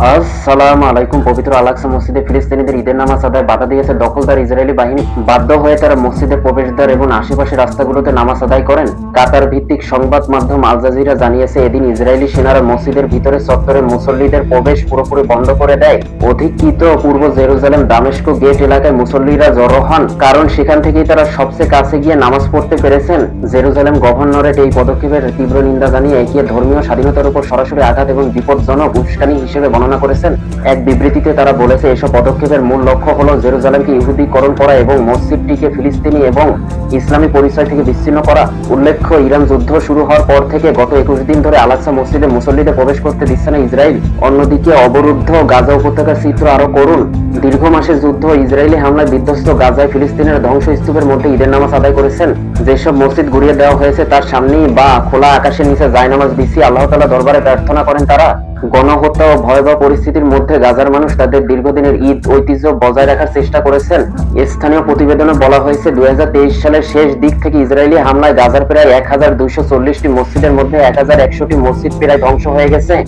আসসালামু আলাইকুম। পবিত্র আল-আকসা মসজিদে ফিলিস্তিনিদের ঈদের নামাজ আদায় বাধা দিয়েছে দখলদার ইসরায়েলি বাহিনী। বাধ্য হয়ে তারা মসজিদের প্রবেশদ্বার এবং আশেপাশের রাস্তাগুলোতে নামাজ আদায় করেন। কাতার ভিত্তিক সংবাদ মাধ্যম আল জাজিরা জানিয়েছে, এদিন ইসরায়েলি সেনারা মসজিদের ভিতরে চত্বরে মুসল্লিদের প্রবেশ পুরোপুরি বন্ধ করে দেয়। অধিকৃত পূর্ব জেরুজালেম দামেস্ক গেট এলাকায় মুসল্লিরা জড়ো হন, কারণ সেখান থেকেই তারা সবচেয়ে কাছে গিয়ে নামাজ পড়তে পেরেছেন। জেরুজালেম গভর্নরেট এই পদক্ষেপের তীব্র নিন্দা জানিয়ে একে ধর্মীয় স্বাধীনতার উপর সরাসরি আঘাত এবং বিপজ্জনক উস্কানি হিসেবে বর্ণনা করেছেন। এক বিবৃতিতে তারা বলেছে, এসব পদক্ষেপের মূল লক্ষ্য হলো জেরুজালেমকে ইহুদিকরণ করা এবং মসজিদটিকে ফিলিস্তিনি এবং ইসলামী পরিচয় থেকে বিচ্ছিন্ন করা। উল্লেখ্য, ইরান যুদ্ধ শুরু হওয়ার পর থেকে গত 21 দিন ধরে আল-আকসা মসজিদে মুসল্লিদের প্রবেশ করতে দিচ্ছে না ইসরায়েল। অন্যদিকে অবরুদ্ধ গাজা উপত্যকার চিত্র আরো করুন। দীর্ঘ মাসের যুদ্ধ ইসরায়েলি হামলায় বিধ্বস্ত গাজায় ফিলিস্তিনের ধ্বংসস্তূপের মধ্যে ঈদের নামাজ আদায় করেছেন। যেসব মসজিদ গুড়িয়ে দেওয়া হয়েছে তার সামনেই বা খোলা আকাশের নিচে জায়নামাজ বিছিয়ে আল্লাহ তাআলা দরবারে প্রার্থনা করেন তারা। গণহত্যা ও ভয়াবহ পরিস্থিতির মধ্যে গাজার মানুষ তাদের দীর্ঘদিনের ঈদ ঐতিহ্য বজায় রাখার চেষ্টা করেছেন। স্থানীয় প্রতিবেদনে বলা হয়েছে, 2023 সালের শেষ দিক থেকে ইসরায়েলি হামলায় গাজার প্রায় 1240টি মসজিদের মধ্যে 1100টি মসজিদ প্রায় ধ্বংস হয়ে গেছে।